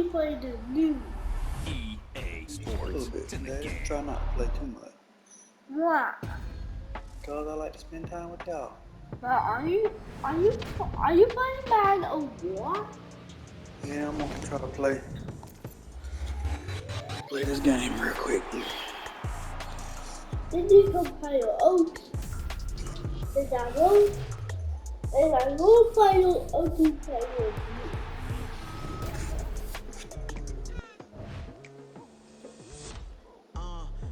you play the new? EA Sports. A little bit today. Try not to play too much. Why? Cause I like to spend time with y'all. But are you playing Madden or what? Yeah, I'm gonna try to play this game real quick. Did you come play your OT? Is that one? Is that one play your OT play with me?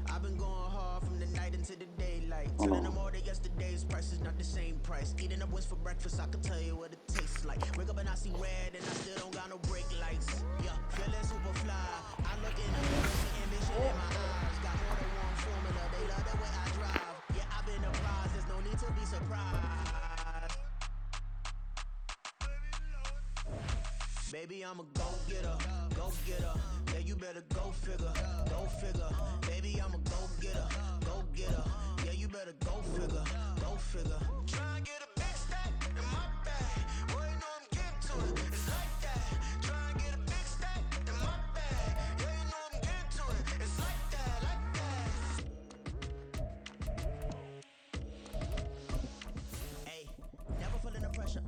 I've been going hard from the night into the daylight. Telling them all that yesterday's price is not the same price. Eating up wings for breakfast, I can tell you what it tastes like. Wake up and I see red and I still don't got no brake lights. Yeah, feeling super fly. I look in the mirror, see ambition in my eyes. Got more than one formula, they love the way I drive. Yeah, I've been apprised, there's no need to be surprised. Baby, I'm a go-getter, go-getter. Yeah, you better go figure, go figure. Baby, I'm a go-getter, go-getter. Yeah, you better go figure, go figure. Try and get a big stack in my bag. Boy, you know I'm getting to it. It's like that. Try and get a big stack in my bag. Yeah, you know I'm getting to it. It's like that, like that. Hey, never feeling the pressure,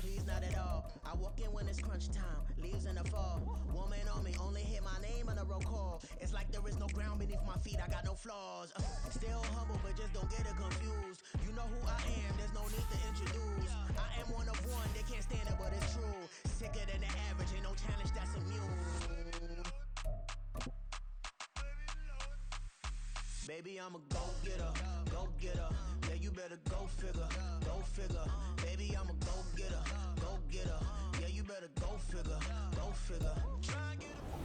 please not at all. I walk in when it's crunch time, leaves in the fall. Woman on me, only hit my name on a roll call. It's like there is no ground beneath my feet, I got no flaws. Still humble, but just don't get it confused. You know who I am, there's no need to introduce. I am one of one, they can't stand it, but it's true. Sicker than the average, ain't no challenge that's immune. Baby, I'm a go-getter, go-getter. Yeah, you better go figure, go figure. Baby, I'm a go-getter, go-getter. Yeah, you better go figure, go figure.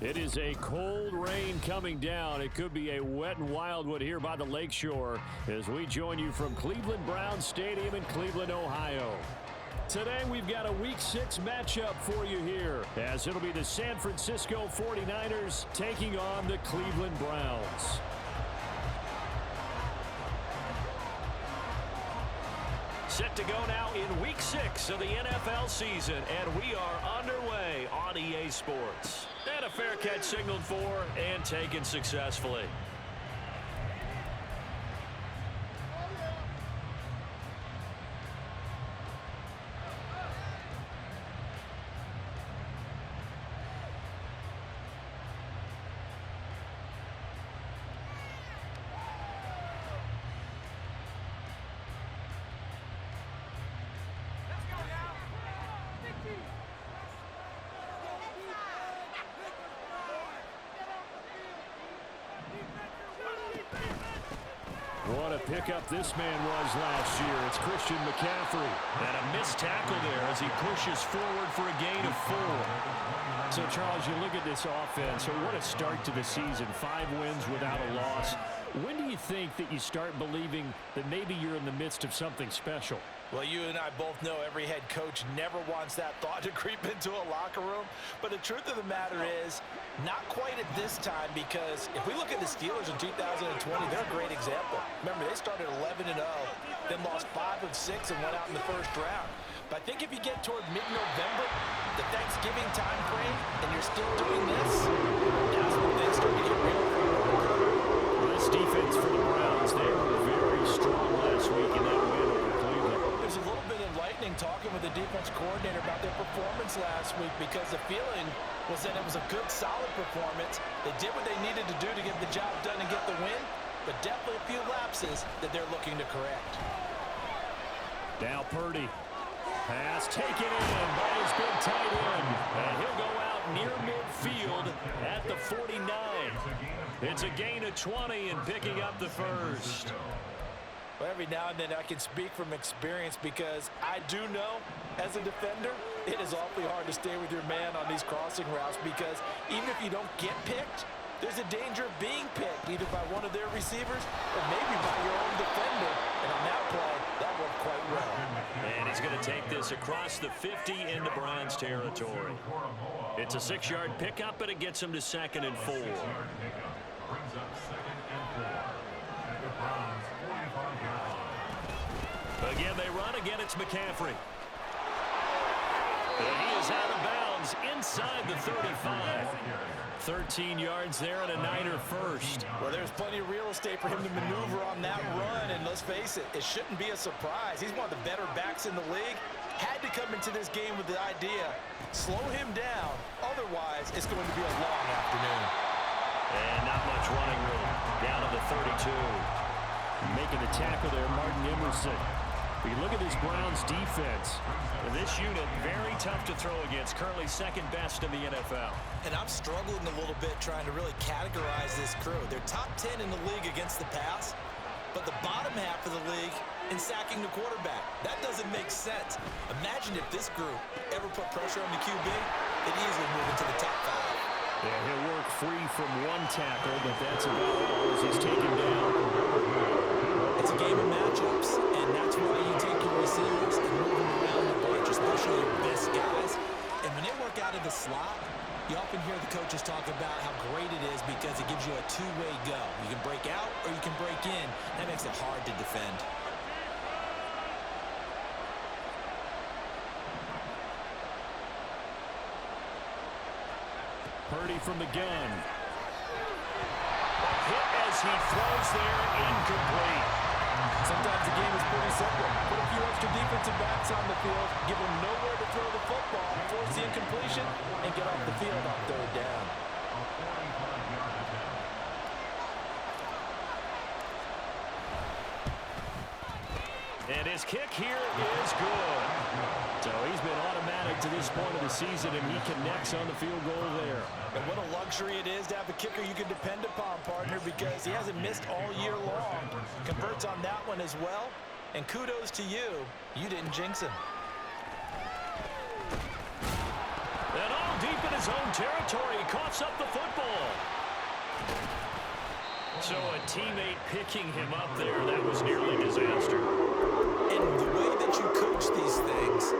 It is a cold rain coming down. It could be a wet and wildwood here by the lakeshore as we join you from Cleveland Browns Stadium in Cleveland, Ohio. Today we've got a Week 6 matchup for you here as it'll be the San Francisco 49ers taking on the Cleveland Browns. Set to go now in Week 6 of the NFL season, and we are underway on EA Sports. And a fair catch signaled for and taken successfully. What a pickup this man was last year. It's Christian McCaffrey. And a missed tackle there as he pushes forward for a gain of 4. So, Charles, you look at this offense. So what a start to the season. 5 wins without a loss. When do you think that you start believing that maybe you're in the midst of something special? Well, you and I both know every head coach never wants that thought to creep into a locker room. But the truth of the matter is, not quite at this time, because if we look at the Steelers in 2020, they're a great example. Remember, they started 11-0, then lost 5 of 6 and went out in the first round. But I think if you get toward mid-November, the Thanksgiving time frame, and you're still doing this, that's when things start to get real. This defense for the Browns, they were very strong last week in that win over Cleveland. It was a little bit enlightening talking with the defense coordinator about their performance last week, because the feeling was that it was a good, solid performance. They did what they needed to do to get the job done and get the win, but definitely a few lapses that they're looking to correct. Now Purdy. Pass taken in by his big tight end. And he'll go out near midfield at the 49. It's a gain of 20 and picking up the first. Well, every now and then I can speak from experience, because I do know, as a defender, it is awfully hard to stay with your man on these crossing routes, because even if you don't get picked, there's a danger of being picked, either by one of their receivers or maybe by your own defender. And on that play, that worked quite well. And he's going to take this across the 50 into Browns territory. It's a 6-yard pickup, and it gets him to 2nd and 4. Again, they run. Again, it's McCaffrey. And he is out of bounds is inside the 35. 13 yards there and a Niner first. Well, there's plenty of real estate for him to maneuver on that run, and let's face it, it shouldn't be a surprise. He's one of the better backs in the league. Had to come into this game with the idea, slow him down, otherwise it's going to be a long afternoon. And not much running room. Down to the 32. Making the tackle there, Martin Emerson. But you look at this Browns defense. This unit, very tough to throw against. Currently second best in the NFL. And I'm struggling a little bit trying to really categorize this crew. They're top 10 in the league against the pass, but the bottom half of the league in sacking the quarterback. That doesn't make sense. Imagine if this group ever put pressure on the QB, they'd easily move into the top 5. Yeah, he'll work free from one tackle, but that's about all as he's taken down. It's a game of matchups, and that's why you take your receivers and move them around the bunch, especially your best guys. And when they work out of the slot, you often hear the coaches talk about how great it is because it gives you a two-way go. You can break out or you can break in. That makes it hard to defend. Purdy from the gun. Hit as he throws there, incomplete. Sometimes the game is pretty simple. Put a few extra defensive backs on the field, give them nowhere to throw the football, force the incompletion, and get off the field on third down. And his kick here is good. So he's been automatic to this point of the season, and he connects on the field goal there. And what a luxury it is to have a kicker you can depend upon, partner, because he hasn't missed all year long. Converts on that one as well. And kudos to you. You didn't jinx him. And all deep in his own territory, he coughs up the football. So a teammate picking him up there, that was nearly disaster. And the way that you coach these things,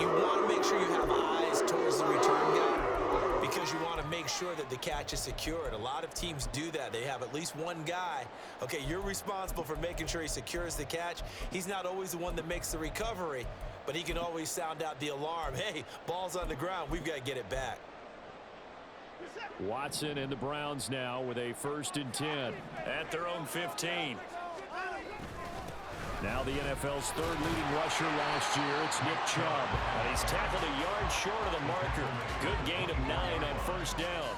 you want to make sure you have eyes towards the return guy because you want to make sure that the catch is secured. A lot of teams do that. They have at least one guy. Okay, you're responsible for making sure he secures the catch. He's not always the one that makes the recovery, but he can always sound out the alarm. Hey, ball's on the ground. We've got to get it back. Watson and the Browns now with a 1st and 10 at their own 15. Now the NFL's 3rd leading rusher last year, it's Nick Chubb. And he's tackled a yard short of the marker. Good gain of 9 on 1st down.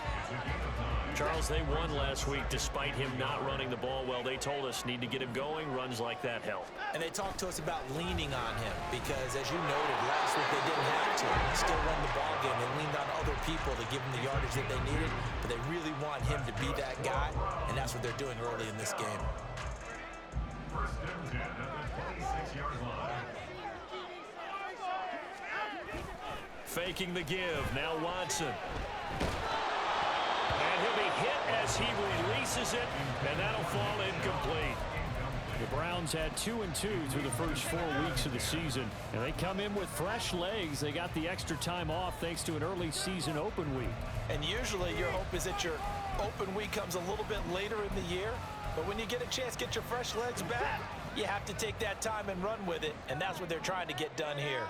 Charles, they won last week despite him not running the ball well. They told us need to get him going. Runs like that help. And they talked to us about leaning on him because, as you noted, last week they didn't have to. They still won the ball game. They leaned on other people to give them the yardage that they needed, but they really want him to be that guy, and that's what they're doing early in this game. Faking the give. Now Watson. And he'll be hit as he releases it, and that'll fall incomplete. The Browns had 2-2 through the first 4 weeks of the season, and they come in with fresh legs. They got the extra time off thanks to an early season open week. And usually your hope is that your open week comes a little bit later in the year, but when you get a chance to get your fresh legs back, you have to take that time and run with it, and that's what they're trying to get done here.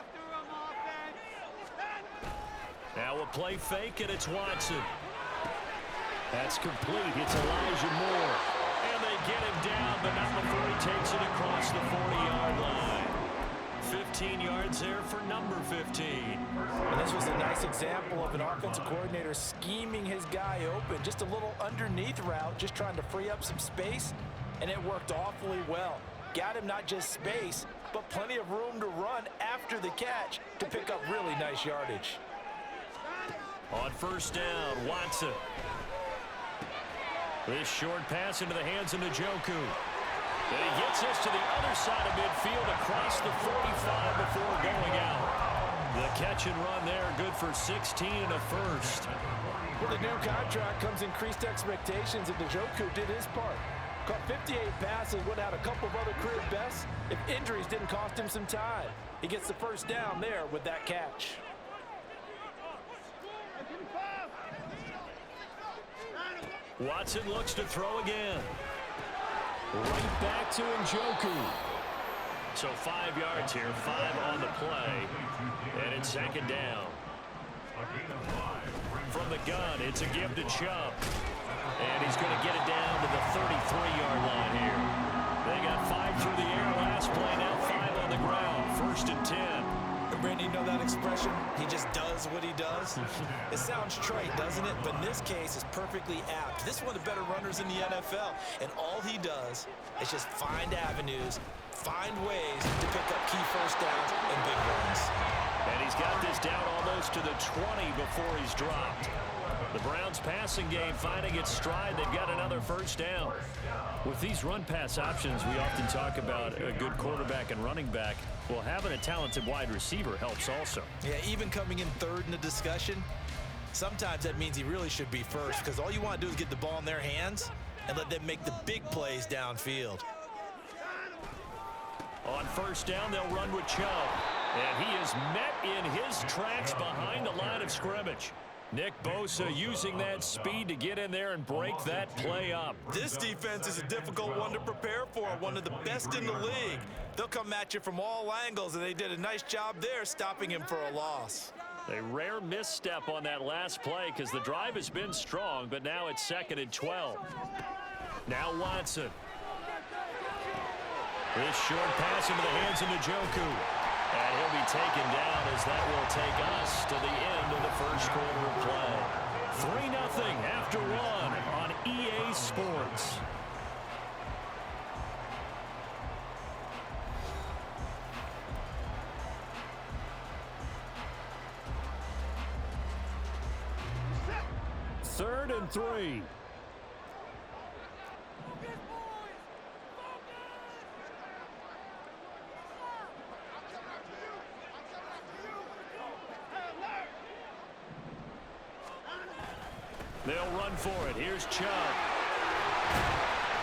Now a play fake, and it's Watson. That's complete. It's Elijah Moore. And they get him down, but not before he takes it across the 40-yard line. 15 yards there for number 15. And this was a nice example of an offensive coordinator scheming his guy open. Just a little underneath route, just trying to free up some space, and it worked awfully well. Got him not just space, but plenty of room to run after the catch to pick up really nice yardage. On 1st down, Watson. This short pass into the hands of Njoku. And he gets this to the other side of midfield across the 45 before going out. The catch and run there, good for 16 and a first. With the new contract comes increased expectations, and Njoku did his part. Caught 58 passes, went out a couple of other career bests. If injuries didn't cost him some time, he gets the 1st down there with that catch. Watson looks to throw again. Right back to Njoku. So 5 yards here, 5 on the play. And it's 2nd down. From the gun, it's a give to Chubb. And he's going to get it down to the 33-yard line here. They got 5 through the air last play, now 5 on the ground. 1st and 10. Randy, you know that expression? He just does what he does. It sounds trite, doesn't it? But in this case, it's perfectly apt. This is one of the better runners in the NFL. And all he does is just find avenues, find ways to pick up key first downs and big runs. And he's got this down almost to the 20 before he's dropped. The Browns passing game finding its stride. They've got another first down. With these run-pass options, we often talk about a good quarterback and running back. Well, having a talented wide receiver helps also. Yeah, even coming in third in the discussion, sometimes that means he really should be first, because all you want to do is get the ball in their hands and let them make the big plays downfield. On first down, they'll run with Chubb. And he is met in his tracks behind the line of scrimmage. Nick Bosa using that speed to get in there and break that play up. This defense is a difficult one to prepare for, one of the best in the league. They'll come at you from all angles, and they did a nice job there stopping him for a loss. A rare misstep on that last play because the drive has been strong, but now it's 2nd and 12. Now Watson. This short pass into the hands of Njoku. And he'll be taken down as that will take us to the end of the first quarter of play. 3-0 after 1 on EA Sports. Third and 3. They'll run for it. Here's Chubb.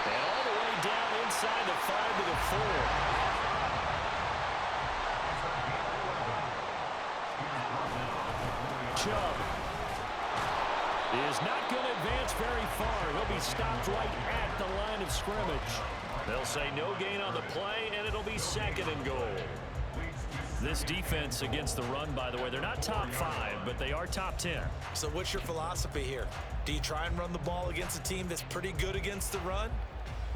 And all the way down inside the 5 to the 4. Chubb is not going to advance very far. He'll be stopped right at the line of scrimmage. They'll say no gain on the play, and it'll be 2nd and goal. This defense against the run, by the way, they're not top 5, but they are top 10. So what's your philosophy here? Do you try and run the ball against a team that's pretty good against the run?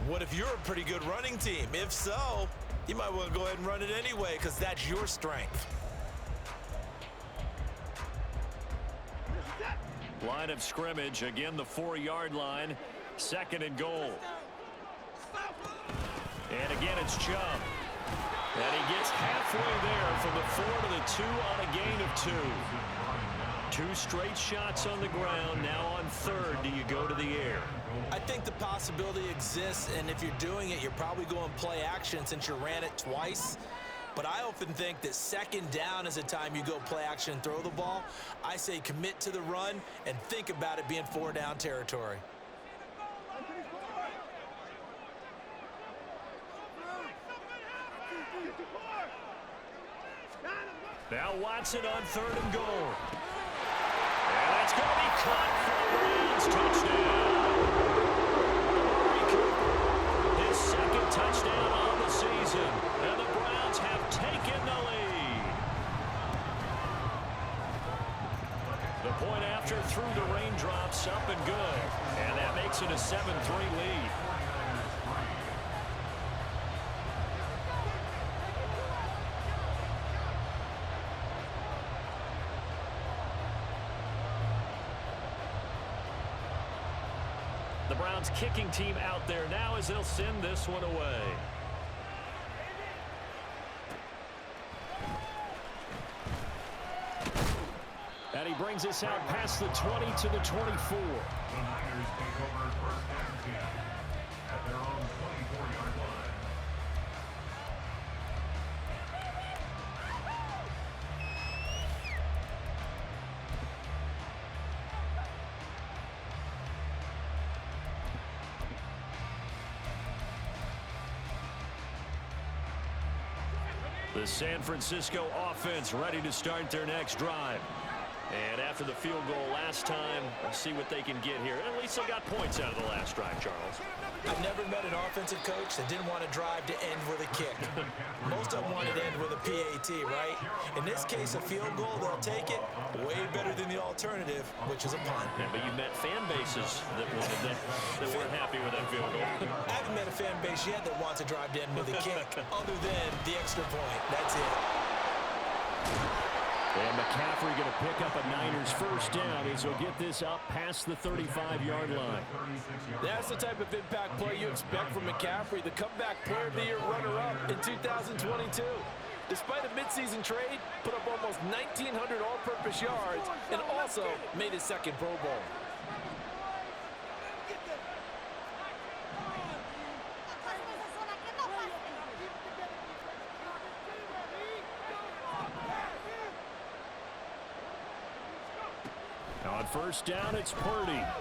What if you're a pretty good running team? If so, you might want to go ahead and run it anyway because that's your strength. Line of scrimmage, again the 4-yard line, 2nd and goal. And again it's Chubb. And he gets halfway there from the 4 to the 2 on a gain of 2. 2 straight shots on the ground. Now on 3rd, do you go to the air? I think the possibility exists, and if you're doing it, you're probably going play action since you ran it twice. But I often think that 2nd down is a time you go play action and throw the ball. I say commit to the run and think about it being 4-down territory. Now Watson on 3rd and goal. And that's going to be caught for the Browns. Touchdown. His 2nd touchdown on the season. And the Browns have taken the lead. The point after through the raindrops, up and good. And that makes it a 7-3 lead. The Browns kicking team out there now as they'll send this one away. And he brings us out past the 20 to the 24. The Niners take over 1st and 10 at their own 24-yard line. The San Francisco offense ready to start their next drive. And after the field goal last time, let's see what they can get here. At least they got points out of the last drive, Charles. I've never met an offensive coach that didn't want to drive to end with a kick. Most of them wanted to end with a PAT, right? In this case, a field goal, they'll take it. Way better than the alternative, which is a punt. Yeah, but you met fan bases that weren't happy with that field goal. I haven't met a fan base yet that wants to drive to end with a kick, other than the extra point. That's it. And McCaffrey going to pick up a Niners first down as he'll get this up past the 35-yard line. That's the type of impact play you expect from McCaffrey, the comeback player of the year runner-up in 2022. Despite a midseason trade, put up almost 1,900 all-purpose yards and also made his second Pro Bowl. On first down, it's Purdy. Well,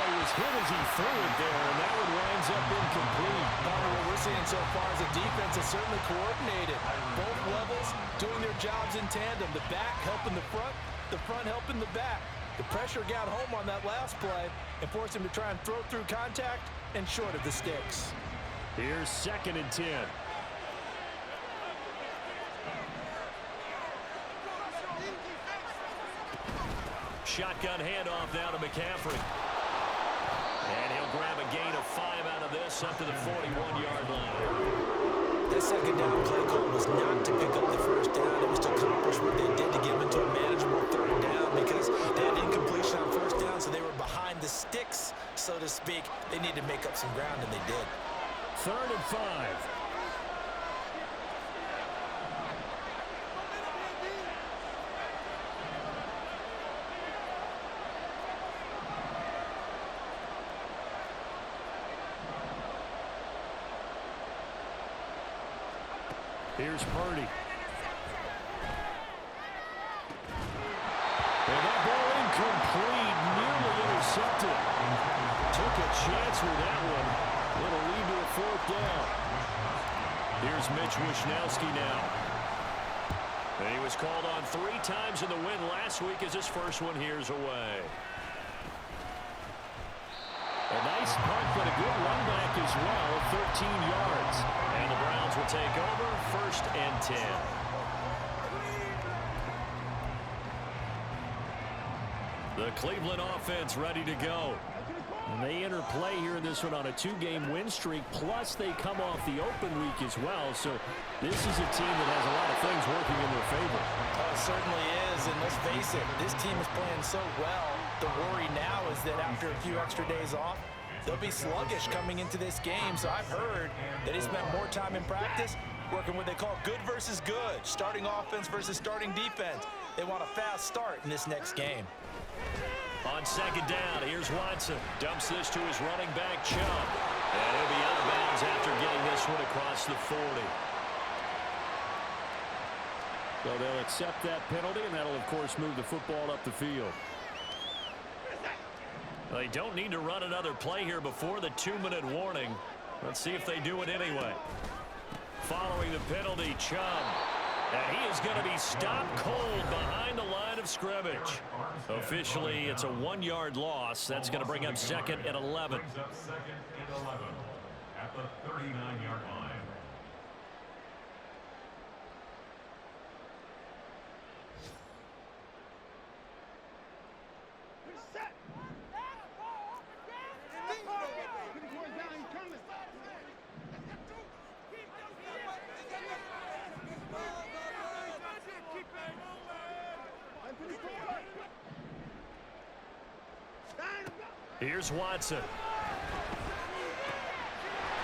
he was hit as he threw it there, and that one winds up incomplete. What we're seeing so far is the defense is certainly coordinated. Both levels doing their jobs in tandem. The back helping the front helping the back. The pressure got home on that last play and forced him to try and throw through contact and short of the sticks. Here's 2nd and 10. Shotgun handoff now to McCaffrey. And he'll grab a gain of 5 out of this up to the 41-yard line. That second down play call was not to pick up the first down. It was to accomplish what they did to get them into a manageable third down because they had incompletion on first down, so they were behind the sticks, so to speak. They needed to make up some ground, and they did. 3rd and 5. Here's Purdy. And that ball incomplete, nearly intercepted. Took a chance with that one. Little lead to a 4th down. Here's Mitch Wishnowsky now. And he was called on 3 times in the win last week as his first one here's away. A nice punt, but a good run back as well, 13 yards. And the Browns will take over, 1st and 10. The Cleveland offense ready to go. And they enter play here in this one on a 2-game win streak, plus they come off the open week as well. So this is a team that has a lot of things working in their favor. Oh, it certainly is, and let's face it, this team is playing so well. The worry now is that after a few extra days off, they'll be sluggish coming into this game. So I've heard that he spent more time in practice working what they call good versus good, starting offense versus starting defense. They want a fast start in this next game. On 2nd down, here's Watson. Dumps this to his running back, Chubb. And he'll be out of bounds after getting this one across the 40. So they'll accept that penalty, and that'll, of course, move the football up the field. They don't need to run another play here before the 2-minute warning. Let's see if they do it anyway. Following the penalty, Chubb. And he is going to be stopped cold behind the line of scrimmage. Officially, it's a 1-yard loss. That's going to bring up 2nd and 11. Brings up 2nd and 11 at the 39-yard line. Here's Watson.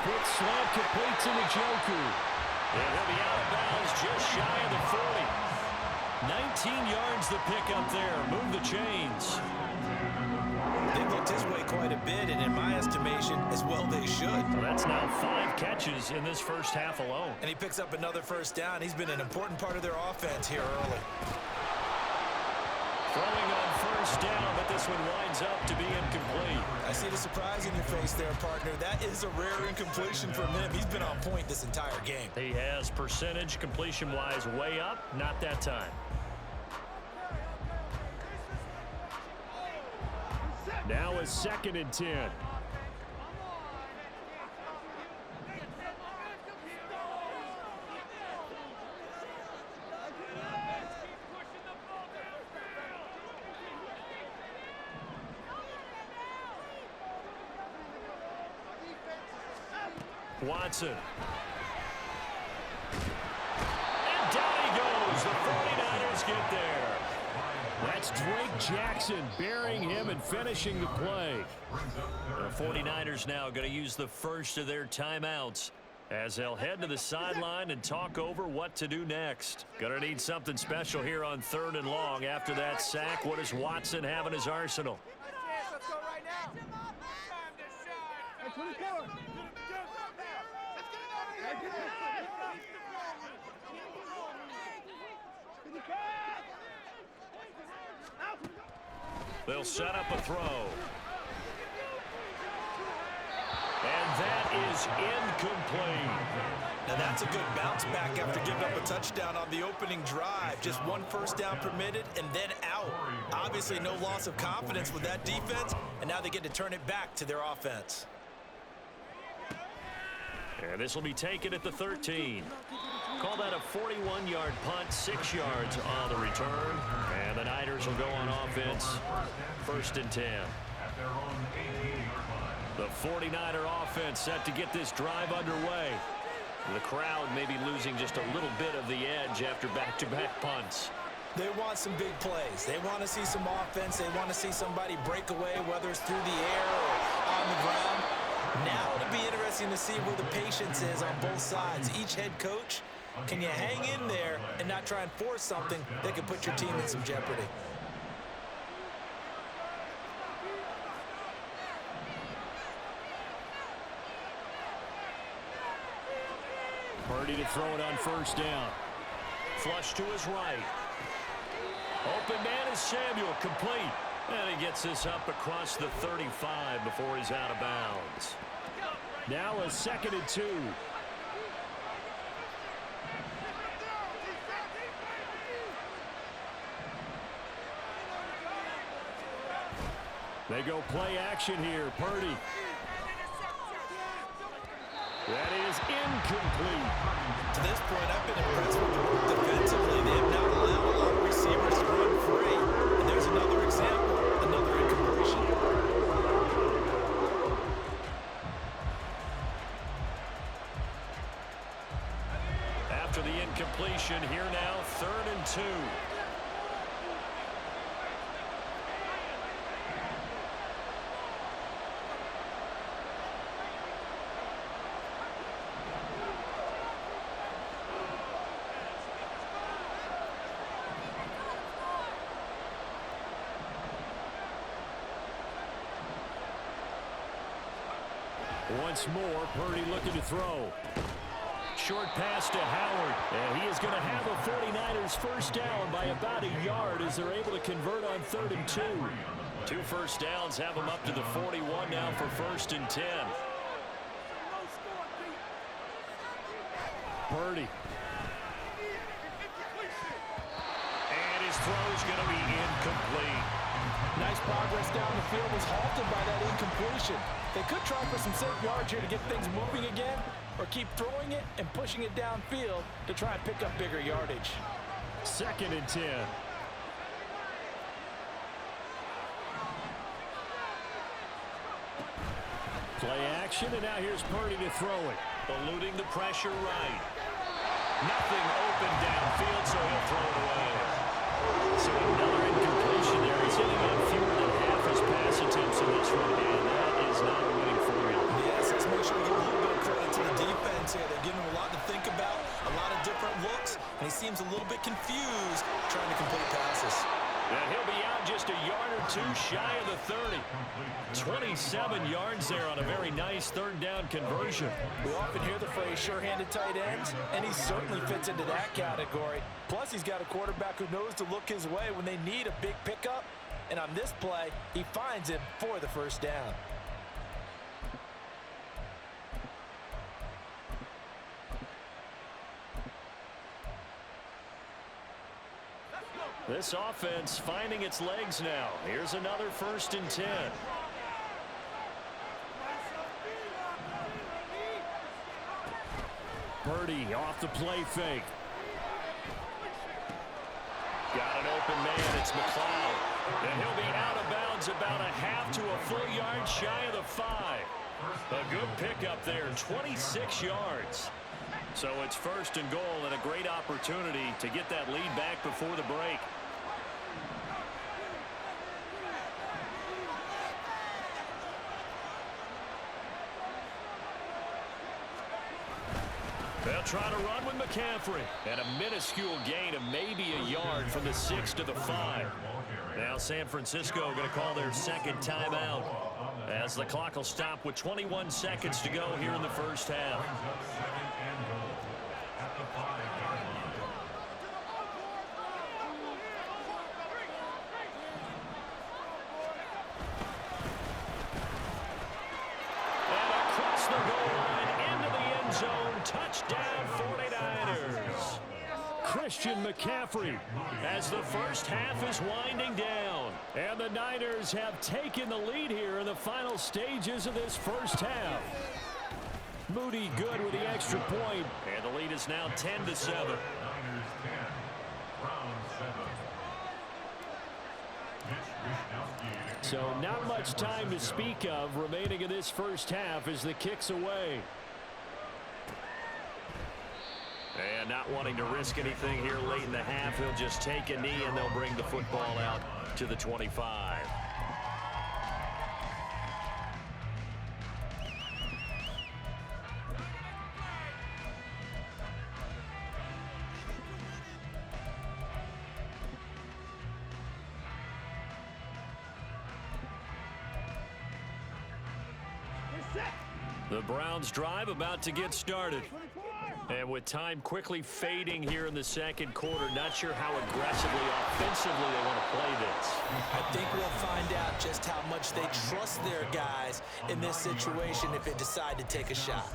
Quick slant completes into Njoku. And he'll be out of bounds just shy of the 40. 19 yards the pickup there. Move the chains. They looked his way quite a bit, and in my estimation, as well they should. Well, that's now 5 catches in this first half alone. And he picks up another first down. He's been an important part of their offense here early. Throwing on first down, but this one winds up to be incomplete. I see the surprise in your face there, partner. That is a rare incompletion from him. He's been on point this entire game. He has percentage completion-wise way up, not that time. Now a 2nd and 10. Watson. And down he goes. The 49ers get there. That's Drake Jackson burying him and finishing the play. The 49ers now going to use the first of their timeouts as they'll head to the sideline and talk over what to do next. Going to need something special here on 3rd and long. After that sack, what does Watson have in his arsenal? Let's go right now. Time to shine. 24. They'll set up a throw. And that is incomplete. Now that's a good bounce back after giving up a touchdown on the opening drive. Just 1 first down permitted and then out. Obviously no loss of confidence with that defense, and now they get to turn it back to their offense. And this will be taken at the 13. Call that a 41-yard punt, 6 yards on the return. And the Niners will go on offense, 1st and 10. The 49er offense set to get this drive underway. The crowd may be losing just a little bit of the edge after back-to-back punts. They want some big plays. They want to see some offense. They want to see somebody break away, whether it's through the air or on the ground. Now it'll be interesting to see where the patience is on both sides. Each head coach, can you hang in there and not try and force something that could put your team in some jeopardy? Purdy to throw it on 1st down. Flush to his right. Open man is Samuel, complete. And he gets this up across the 35 before he's out of bounds. Now a 2nd and 2. They go play action here. Purdy. That is incomplete. To this point, I've been impressed with the work defensively. They have not allowed a lot of receivers to run free. And there's another example, another incompletion. After the incompletion, here now, 3rd and 2. Once more, Purdy looking to throw. Short pass to Howard. And he is going to have a 49ers first down by about a yard as they're able to convert on 3rd and 2. 2 first downs have them up to the 41 now for 1st and 10. Purdy. And his throw's going to be incomplete. Nice progress down the field was halted by that incompletion. They could try for some safe yards here to get things moving again, or keep throwing it and pushing it downfield to try and pick up bigger yardage. 2nd and 10. Play action, and now here's Purdy to throw it. Eluding the pressure right. Nothing open downfield, so he'll throw it away. So another incompletion there. He's hitting on fewer than half his pass attempts in this one, and that is not a winning formula. Yes, let's make sure we give a little bit of credit to the defense here. They're giving him a lot to think about, a lot of different looks, and he seems a little bit confused trying to complete passes. And he'll be out just a yard or 2 shy of the 30. 27 yards there on a very nice 3rd down conversion. We often hear the phrase sure-handed tight ends, and he certainly fits into that category. Plus, he's got a quarterback who knows to look his way when they need a big pickup. And on this play, he finds it for the first down. This offense finding its legs now. Here's another 1st and 10. Purdy off the play fake. Got an open man. It's McLeod. And he'll be out of bounds about a half to a full yard shy of the 5. A good pickup there, 26 yards. So it's 1st and goal and a great opportunity to get that lead back before the break. They'll try to run with McCaffrey. And a minuscule gain of maybe a yard from the 6 to the 5. Now San Francisco going to call their second timeout as the clock will stop with 21 seconds to go here in the first half. Touchdown 49ers. Christian McCaffrey as the first half is winding down. And the Niners have taken the lead here in the final stages of this first half. Moody good with the extra point. And the lead is now 10-7. So not much time to speak of remaining in this first half as the kick's away. And not wanting to risk anything here late in the half, he'll just take a knee and they'll bring the football out to the 25. The Browns drive about to get started. And with time quickly fading here in the second quarter, not sure how aggressively, offensively they want to play this. I think we'll find out just how much they trust their guys in this situation if they decide to take a shot.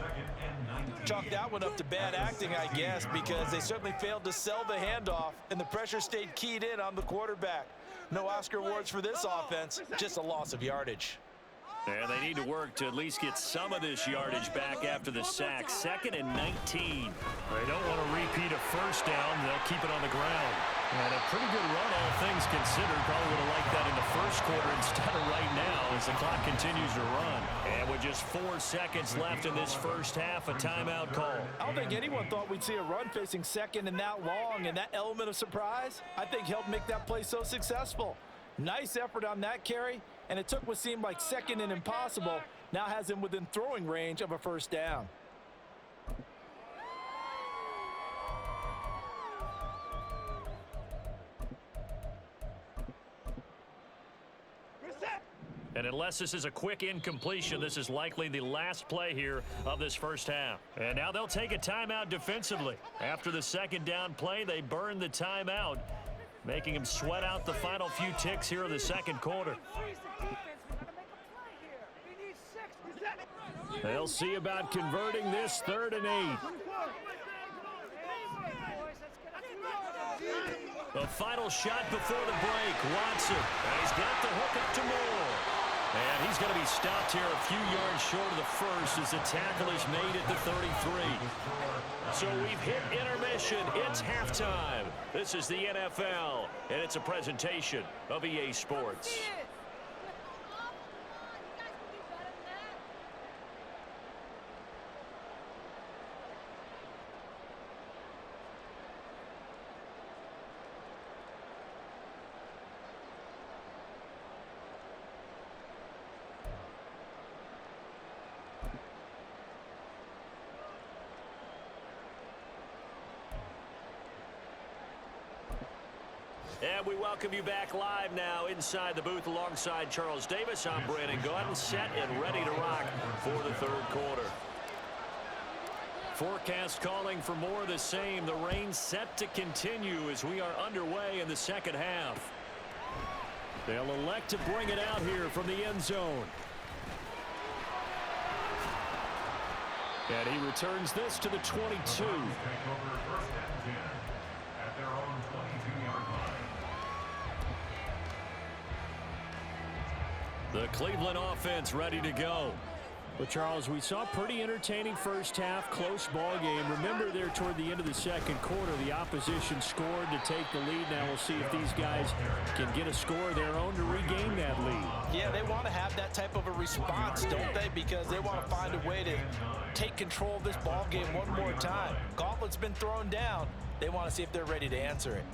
Chalk that one up to bad acting, I guess, because they certainly failed to sell the handoff, and the pressure stayed keyed in on the quarterback. No Oscar awards for this offense, just a loss of yardage. And they need to work to at least get some of this yardage back after the sack. 2nd and 19. They don't want to repeat a first down. They'll keep it on the ground. And a pretty good run, all things considered. Probably would have liked that in the first quarter instead of right now as the clock continues to run. And with just 4 seconds left in this first half, a timeout call. I don't think anyone thought we'd see a run facing second and that long, and that element of surprise, I think, helped make that play so successful. Nice effort on that carry, and it took what seemed like second and impossible, now has him within throwing range of a first down. And unless this is a quick incompletion, this is likely the last play here of this first half. And now they'll take a timeout defensively. After the second down play, they burn the timeout, making him sweat out the final few ticks here in the second quarter. They'll see about converting this 3rd and 8. The final shot before the break. Watson. And he's got the hook up to Moore. And he's going to be stopped here a few yards short of the first as the tackle is made at the 33. So we've hit intermission. It's halftime. This is the NFL, and it's a presentation of EA Sports. And we welcome you back live now inside the booth alongside Charles Davis. I'm Brandon Gordon, set and ready to rock for the 3rd quarter. Forecast calling for more of the same. The rain set to continue as we are underway in the second half. They'll elect to bring it out here from the end zone. And he returns this to the 22. The Cleveland offense ready to go. Well, Charles, we saw a pretty entertaining first half, close ball game. Remember there toward the end of the second quarter, the opposition scored to take the lead. Now we'll see if these guys can get a score of their own to regain that lead. Yeah, they want to have that type of a response, don't they? Because they want to find a way to take control of this ball game one more time. Gauntlet's been thrown down. They want to see if they're ready to answer it.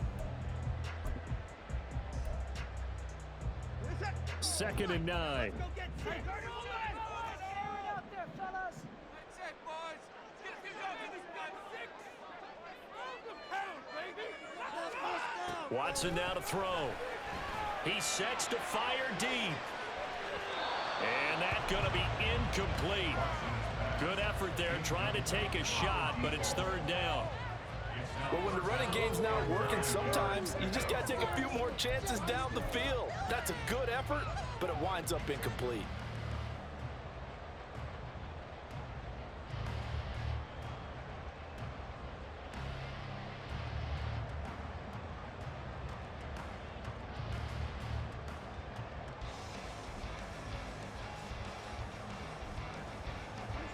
2nd and 9. Watson now to throw. He sets to fire deep. And that's going to be incomplete. Good effort there trying to take a shot, but it's 3rd down. Well, when the running game's not working, sometimes you just got to take a few more chances down the field. That's a good effort, but it winds up incomplete.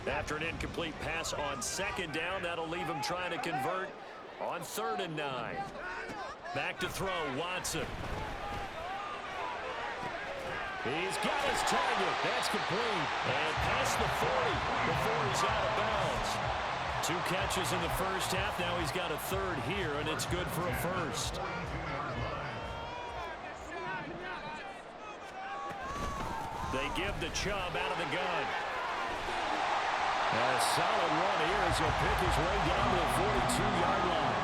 After an incomplete pass on 2nd down, that'll leave him trying to convert on 3rd and 9. Back to throw, Watson. He's got his target. That's complete. And past the 40 before he's out of bounds. 2 catches in the first half. Now he's got a 3rd here, and it's good for a 1st. They give the Chubb out of the gun. A solid run here as he'll pick his way down to the 42-yard line.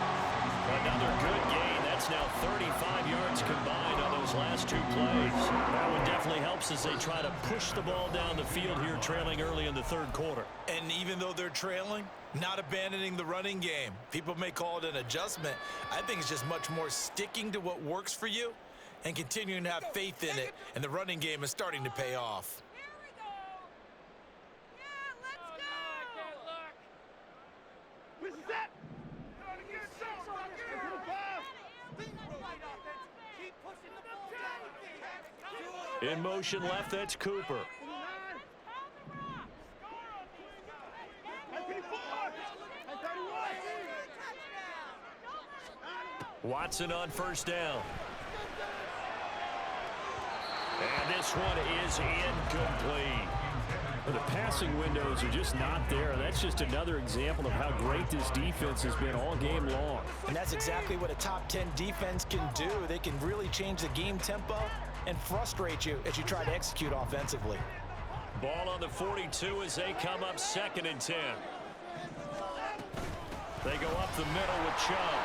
Another good gain. That's now 35 yards combined on those last 2 plays. That one definitely helps as they try to push the ball down the field here, trailing early in the 3rd quarter. And even though they're trailing, not abandoning the running game. People may call it an adjustment. I think it's just much more sticking to what works for you and continuing to have faith in it. And the running game is starting to pay off. In motion left, that's Cooper. Watson on 1st down. And this one is incomplete. The passing windows are just not there. That's just another example of how great this defense has been all game long. And that's exactly what a top 10 defense can do. They can really change the game tempo and frustrate you as you try to execute offensively. Ball on the 42 as they come up 2nd and 10. They go up the middle with Chubb.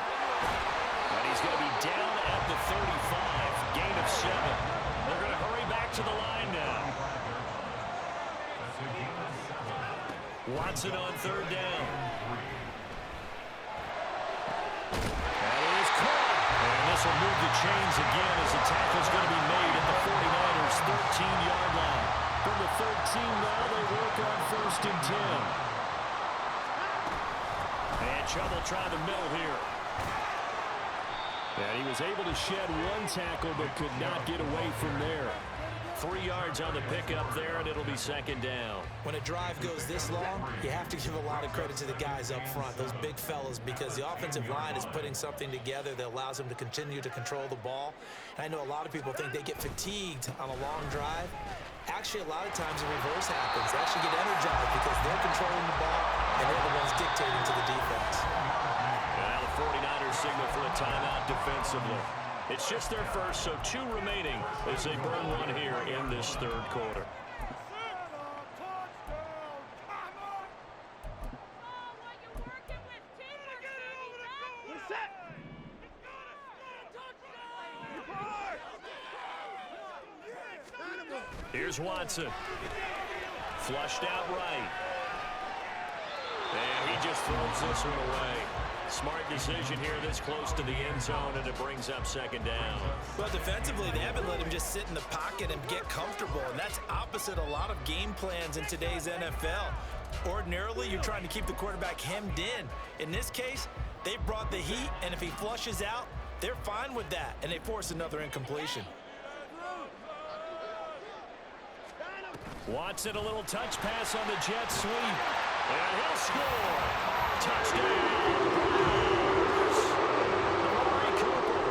And he's going to be down at the 35. Gain of 7. They're going to hurry back to the line now. Watson on 3rd down. That is caught. And this will move the chains again as the tackle's going to be made at the 49ers' 13-yard line. From the 13 now, they work on 1st and 10. And Chubb will try the middle here. And he was able to shed 1 tackle but could not get away from there. 3 yards on the pickup there, and it'll be 2nd down. When a drive goes this long, you have to give a lot of credit to the guys up front, those big fellas, because the offensive line is putting something together that allows them to continue to control the ball. And I know a lot of people think they get fatigued on a long drive. Actually, a lot of times the reverse happens. They actually get energized because they're controlling the ball, and they're the ones dictating to the defense. And now the 49ers signal for a timeout defensively. It's just their first, so 2 remaining as they burn 1 here in this 3rd quarter. Here's Watson. Flushed out right. And he just throws this one away. Smart decision here this close to the end zone, and it brings up 2nd down. Well, defensively, they haven't let him just sit in the pocket and get comfortable, and that's opposite a lot of game plans in today's NFL. Ordinarily, you're trying to keep the quarterback hemmed in. In this case, they brought the heat, and if he flushes out, they're fine with that, and they force another incompletion. Watson, a little touch pass on the jet sweep. And he'll score. Touchdown. Amari Cooper,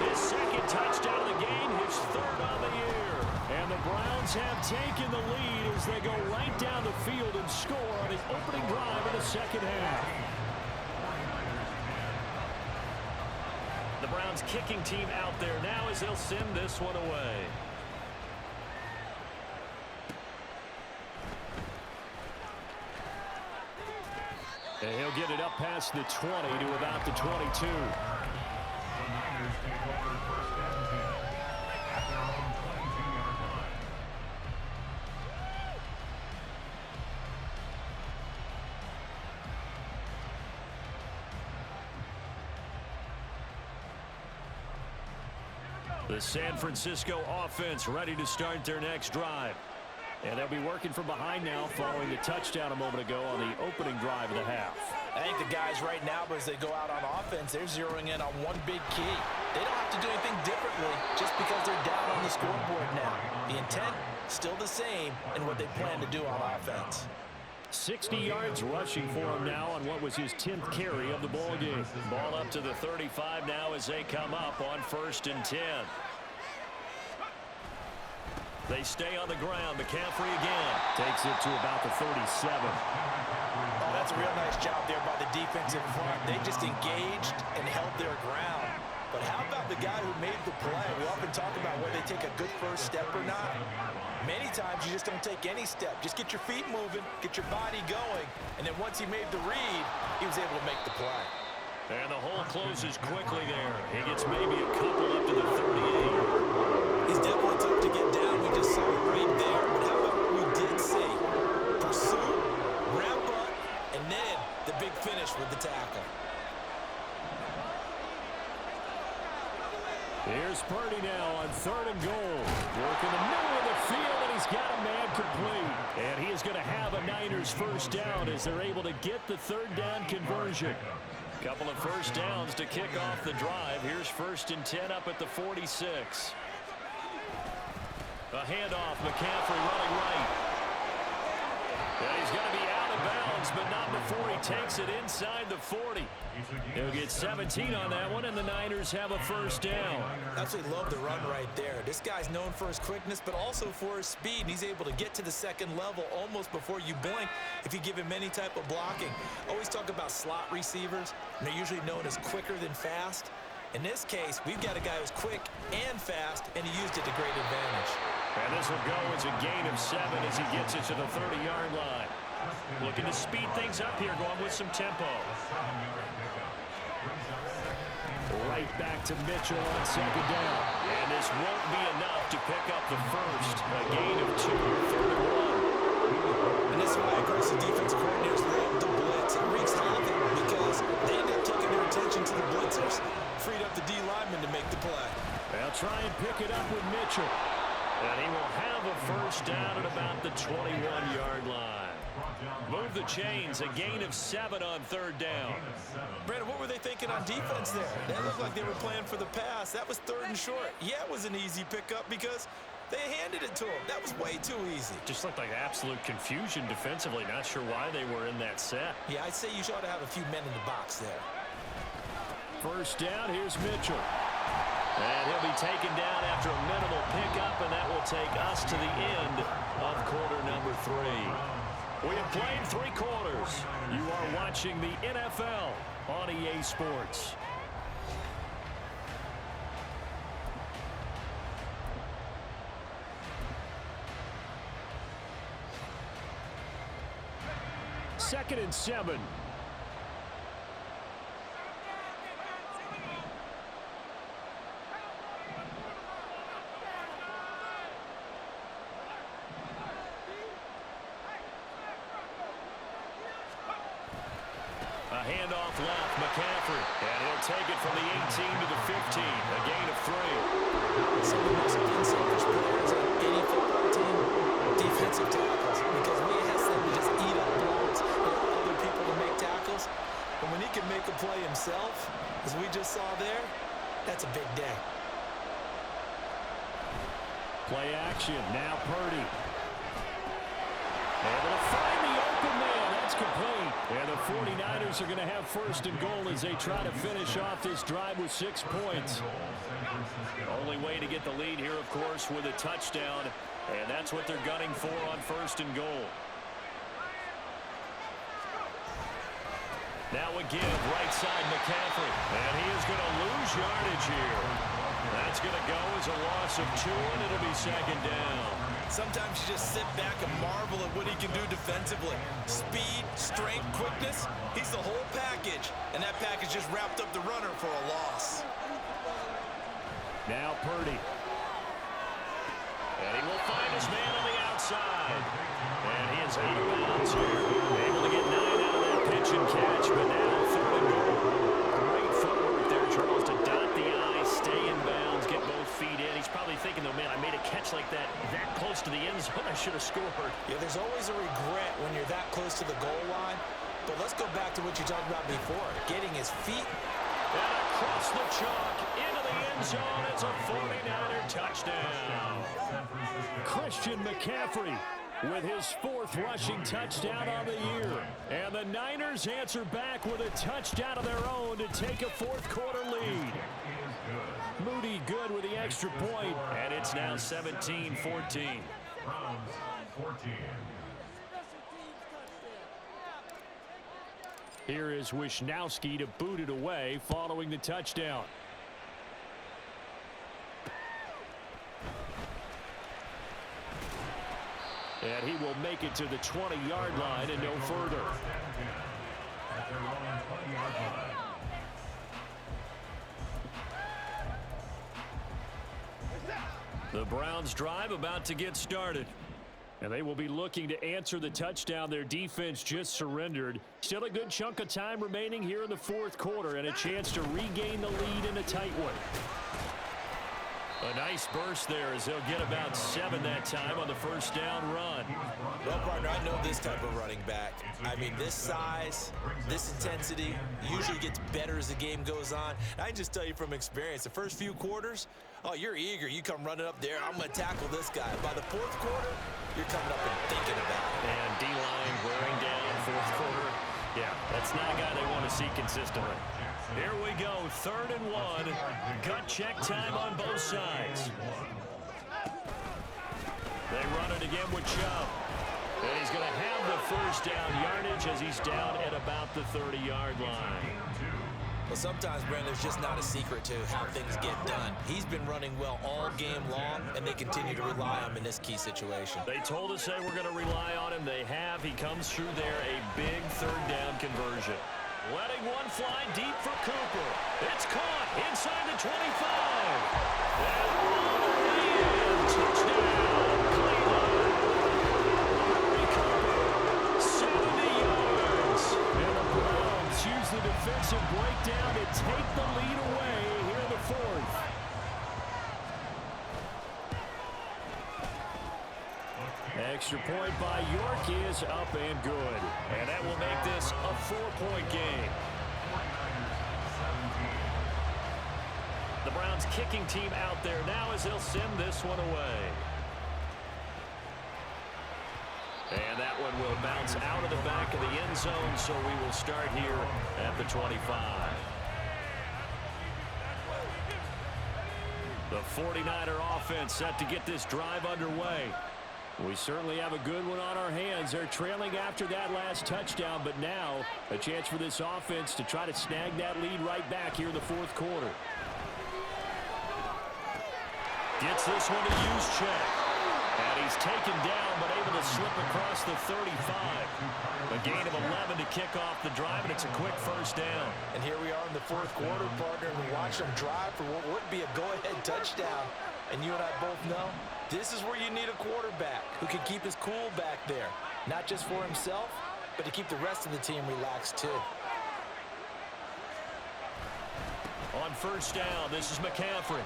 his second touchdown of the game, his third on the year. And the Browns have taken the lead as they go right down the field and score on the opening drive of the second half. The Browns kicking team out there now as they'll send this one away. And he'll get it up past the 20 to about the 22. The Niners take over first and 10 at their own 22-yard line. The San Francisco offense ready to start their next drive. And they'll be working from behind now following the touchdown a moment ago on the opening drive of the half. I think the guys right now, as they go out on offense, they're zeroing in on one big key. They don't have to do anything differently just because they're down on the scoreboard now. The intent, still the same in what they plan to do on offense. 60 yards rushing for him now on what was his 10th carry of the ball game. Ball up to the 35 now as they come up on 1st and 10. They stay on the ground. McCaffrey again takes it to about the 37. Oh, that's a real nice job there by the defensive front. They just engaged and held their ground. But how about the guy who made the play? We often talk about whether they take a good first step or not. Many times you just don't take any step. Just get your feet moving, get your body going, and then once he made the read, he was able to make the play. And the hole closes quickly there. He gets maybe a couple up to the 38. He's definitely tough to get down. We just saw it right there. But how about what we did see? Pursuit, wrap up, and then the big finish with the tackle. Here's Purdy now on 3rd and goal. Working the middle of the field, and he's got a man complete. And he is going to have a Niners first down as they're able to get the 3rd down conversion. Couple of first downs to kick off the drive. Here's 1st and 10 up at the 46. A handoff, McCaffrey running right. And he's going to be out of bounds, but not before he takes it inside the 40. He'll get 17 on that one, and the Niners have a first down. Absolutely love the run right there. This guy's known for his quickness, but also for his speed. And he's able to get to the second level almost before you blink if you give him any type of blocking. Always talk about slot receivers, and they're usually known as quicker than fast. In this case, we've got a guy who's quick and fast, and he used it to great advantage. And this will go as a gain of 7 as he gets it to the 30-yard line. Looking to speed things up here, going with some tempo. Right back to Mitchell on 2nd down. And this won't be enough to pick up the first. A gain of 2, 3rd and 1. And this is why aggressive defensive coordinators love the blitz. It wreaks havoc because they end up taking their attention to the blitzers. Freed up the D lineman to make the play. They'll try and pick it up with Mitchell. And he will have a first down at about the 21-yard line. Move the chains, a gain of 7 on 3rd down. Brandon, what were they thinking on defense there? That looked like they were playing for the pass. That was 3rd and short. Yeah, it was an easy pickup because they handed it to him. That was way too easy. Just looked like absolute confusion defensively. Not sure why they were in that set. Yeah, I'd say you ought to have a few men in the box there. First down, here's Mitchell. And he'll be taken down after a minimal pickup, and that will take us to the end of quarter number 3. We have played 3 quarters. You are watching the NFL on EA Sports. Second and 7. Handoff left, McCaffrey, and he'll take it from the 18 to the 15, a gain of 3. Some of the most unselfish players on any football team, defensive tackles, because we ask them to just eat up blocks and allow other people to make tackles. But when he can make a play himself, as we just saw there, that's a big day. Play action, now Purdy. Able to find the open man. That's complete. And the 49ers are going to have first and goal as they try to finish off this drive with 6 points. Only way to get the lead here, of course, with a touchdown. And that's what they're gunning for on first and goal. Now again, right side McCaffrey. And he is going to lose yardage here. That's going to go as a loss of 2, and it'll be second down. Sometimes you just sit back and marvel at what he can do defensively. Speed, strength, quickness. He's the whole package. And that package just wrapped up the runner for a loss. Now Purdy. And he will find his man on the outside. And he is out of bounds here. Able to get 9 out of that pitch and catch, but now third and goal. Great footwork there, Charles, to dot the I, stay in bounds, get both feet in. He's probably thinking, though, man, I made a catch like that close to the end zone. I should have scored. Yeah, there's always a regret when you're that close to the goal line. But let's go back to what you talked about before, getting his feet. And across the chalk, into the end zone. It's a 49er touchdown. Christian McCaffrey with his 4th rushing touchdown on the year. And the Niners answer back with a touchdown of their own to take a 4th quarter lead. Moody good with the extra point, and it's now 17-14. Browns 14. Here is Wisnowski to boot it away following the touchdown. And he will make it to the 20-yard line and no further. At their own 20-yard line. The Browns drive about to get started. And they will be looking to answer the touchdown their defense just surrendered. Still a good chunk of time remaining here in the 4th quarter and a chance to regain the lead in a tight one. A nice burst there as they'll get about 7 that time on the first down run. Well, partner, I know this type of running back. I mean, this size, this intensity usually gets better as the game goes on. I can just tell you from experience, the first few quarters, oh, you're eager. You come running up there. I'm going to tackle this guy. By the 4th quarter, you're coming up and thinking about it. And D-line wearing down 4th quarter. Yeah, that's not a guy they want to see consistently. Here we go, 3rd and 1. Gut check time on both sides. They run it again with Chubb. And he's going to have the first down yardage as he's down at about the 30-yard line. Well, sometimes, Brandon, there's just not a secret to how things get done. He's been running well all game long, and they continue to rely on him in this key situation. They told us they were going to rely on him. They have. He comes through there, a big 3rd down conversion. Letting one fly deep for Cooper. It's caught inside the 25. And all the way in. Touchdown, Cleveland. Cooper, 70 yards. And the Browns use the defensive breakdown to take the lead away here in the 4th. Extra point by York is up and good. And that will make this a 4-point game. The Browns kicking team out there now as they'll send this one away. And that one will bounce out of the back of the end zone, so we will start here at the 25. The 49er offense set to get this drive underway. We certainly have a good one on our hands. They're trailing after that last touchdown, but now a chance for this offense to try to snag that lead right back here in the 4th quarter. Gets this one to use check. And he's taken down, but able to slip across the 35. A gain of 11 to kick off the drive, and it's a quick first down. And here we are in the 4th quarter, partner, and we watch them drive for what would be a go-ahead touchdown. And you and I both know this is where you need a quarterback who can keep his cool back there. Not just for himself, but to keep the rest of the team relaxed too. On first down, this is McCaffrey.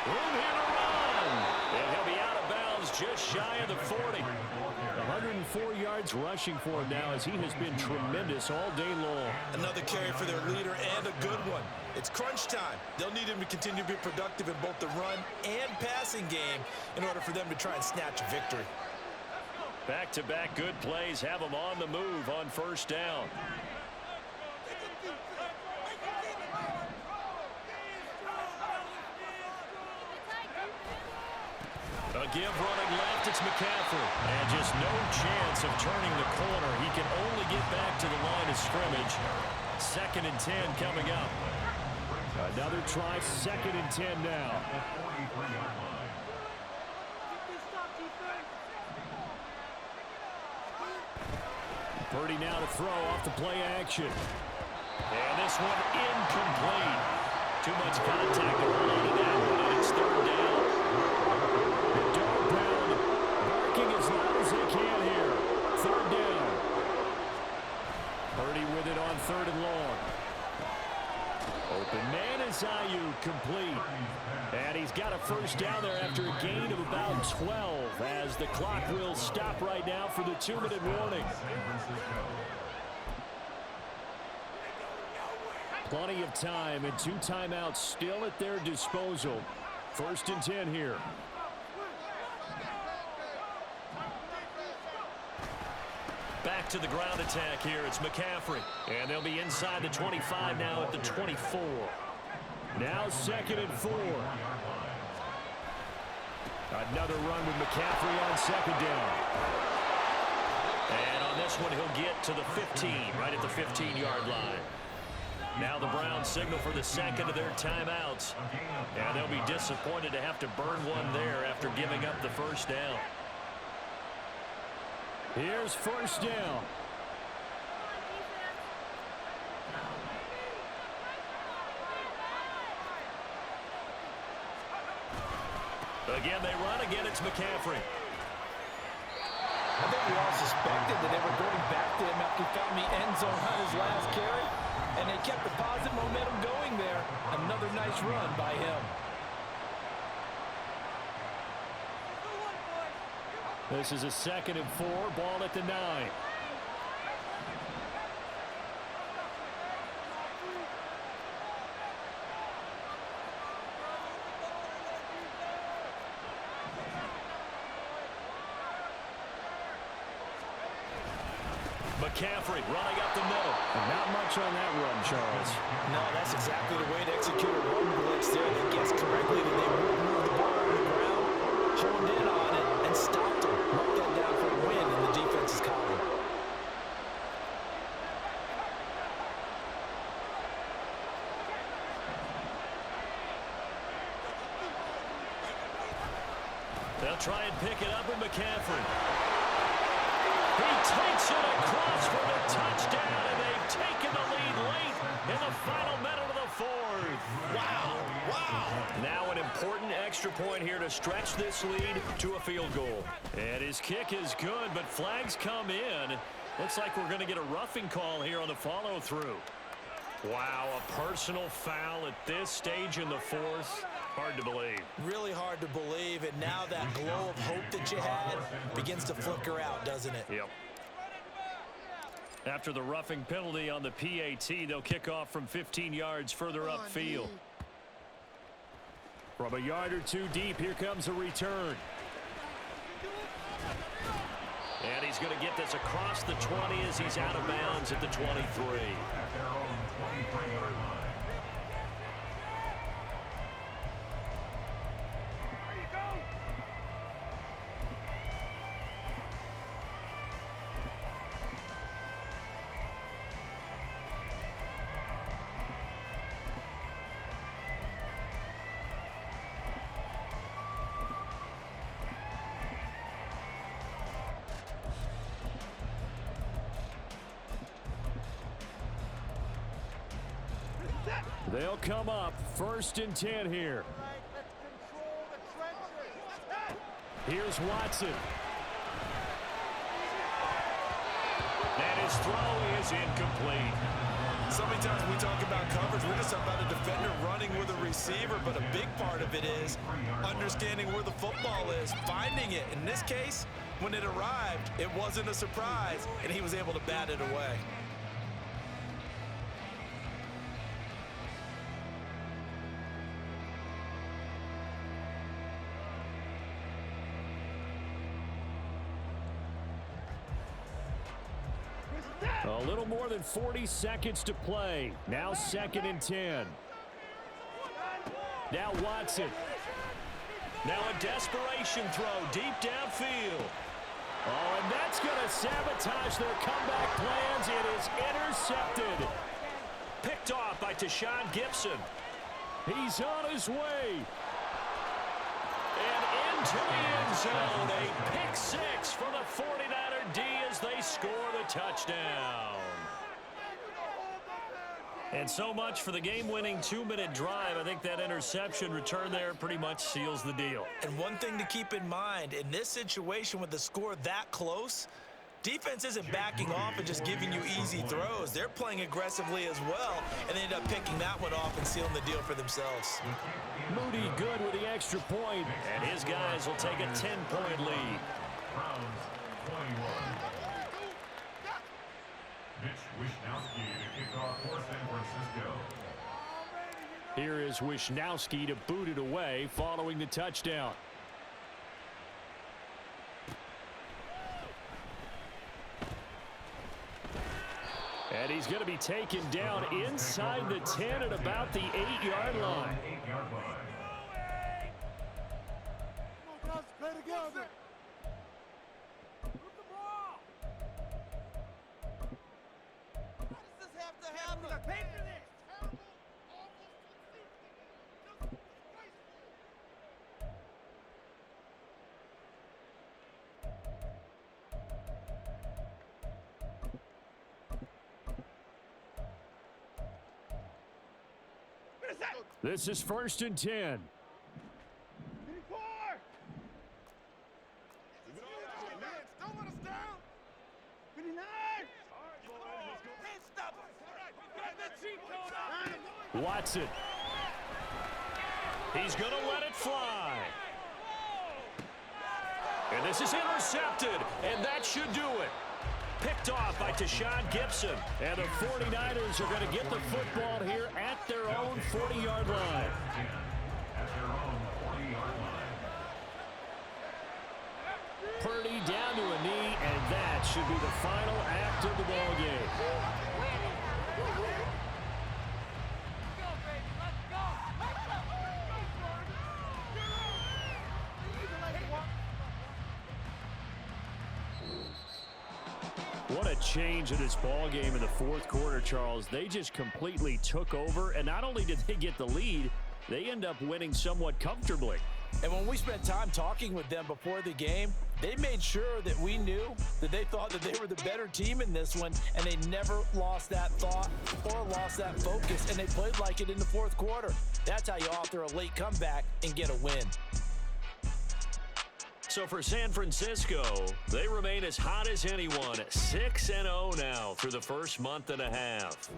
Room here to run. And he'll be out of bounds just shy of the 40. 104 yards rushing for him now as he has been tremendous all day long. Another carry for their leader and a good one. It's crunch time. They'll need him to continue to be productive in both the run and passing game in order for them to try and snatch a victory. Back-to-back good plays have them on the move on first down. A give running left, it's McCaffrey. And just no chance of turning the corner. He can only get back to the line of scrimmage. 2nd and 10 coming up. Another try, 2nd and 10 now. Purdy now to throw off the play action. And this one incomplete. Too much contact to hold on to that one, and it's 3rd down. The dog pound barking as loud as they can here. 3rd down. Purdy with it on 3rd and long. Open man is Ayuk, complete. And he's got a first down there after a gain of about 12 as the clock will stop right now for the 2-minute warning. Plenty of time and 2 timeouts still at their disposal. 1st and 10 here. Back to the ground attack here. It's McCaffrey. And they'll be inside the 25 now at the 24. Now 2nd and 4. Another run with McCaffrey on 2nd down. And on this one, he'll get to the 15, right at the 15-yard line. Now the Browns signal for the 2nd of their timeouts. And they'll be disappointed to have to burn one there after giving up the first down. Here's 1st down. Again, they run. Again, it's McCaffrey. I think we all suspected that they were going back to him after he found the end zone on his last carry. And they kept the positive momentum going there. Another nice run by him. This is a 2nd and 4. Ball at the 9. McCaffrey running up the middle. Not much on that run, Charles. No, that's exactly the way to execute a run blitz there. They guessed correctly that they would move the ball on the ground, honed in on it, and stopped him. Mark that down for a win in the defense's column. They'll try and pick it up with McCaffrey. He takes it across for the touchdown, and they've taken the lead late in the final minute of the 4th. Wow, wow. Now an important extra point here to stretch this lead to a field goal. And his kick is good, but flags come in. Looks like we're going to get a roughing call here on the follow-through. Wow, a personal foul at this stage in the 4th. Hard to believe. Really hard to believe, and now that glow of hope that you had begins to flicker out, doesn't it? Yep. After the roughing penalty on the PAT, they'll kick off from 15 yards further upfield. From a yard or 2 deep, here comes a return. And he's going to get this across the 20 as he's out of bounds at the 23. They'll come up 1st and 10 here. Here's Watson. And his throw is incomplete. So many times we talk about coverage, we're just talking about a defender running with a receiver, but a big part of it is understanding where the football is, finding it. In this case, when it arrived, it wasn't a surprise, and he was able to bat it away. A little more than 40 seconds to play. Now 2nd and 10. Now Watson. Now a desperation throw deep downfield. Oh, and that's going to sabotage their comeback plans. It is intercepted. Picked off by Tashawn Gibson. He's on his way. And into the end zone. A pick six for the 49er D as they score the touchdown. And so much for the game-winning 2-minute drive. I think that interception return there pretty much seals the deal. And one thing to keep in mind, in this situation with the score that close, defense isn't backing off and just giving you easy throws. They're playing aggressively as well, and they end up picking that one off and sealing the deal for themselves. Moody good with the extra point, and his guys will take a 10-point lead. Browns 21. Mitch Wishnowsky to kick off for San Francisco. Here is Wishnowsky to boot it away following the touchdown. And he's going to be taken down inside the 10 at about the 8-yard line. 8-yard line. Play together. Move the ball. Why does this have to happen? Pay for this. Terrible, almost disgraceful. This is 1st and 10. Don't let us down. 59. Can't stop us. Get the cheat code out. Watson. He's going to let it fly. And this is intercepted, and that should do it. Picked off by Tashawn Gibson. And the 49ers are going to get the football here at their own 40-yard line. At their own 40-yard line. Purdy down to a knee, and that should be the final act of the ball game. What a change in this ball game in the 4th quarter, Charles. They just completely took over, and not only did they get the lead, they end up winning somewhat comfortably. And when we spent time talking with them before the game, they made sure that we knew that they thought that they were the better team in this one, and they never lost that thought or lost that focus, and they played like it in the 4th quarter. That's how you author a late comeback and get a win. So for San Francisco, they remain as hot as anyone, 6-0 now through the first month and a half.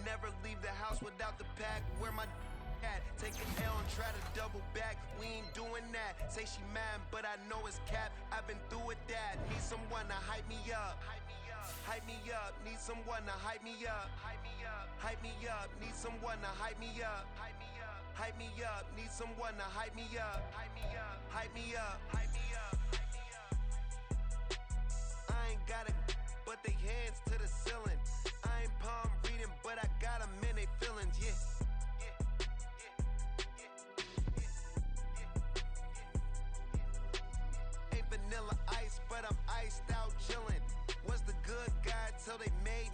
Never leave the house without the pack. Where my at? Take an L and try to double back. We ain't doing that. Say she mad, but I know it's cap. I've been through with that. Need someone to hype me up. Hype me up. Need someone to hype me up. Hype me up. Hype me up. Need someone to hype me up. Hype me up. Hype me up. Need someone to hype me up. Hype me up. Hype me up. Hype me up. I ain't got it, but they hands to the ceiling. I ain't palm reading, but I got them in they feelings, yeah. Ain't vanilla ice, but I'm iced out chillin'. Was the good guy till they made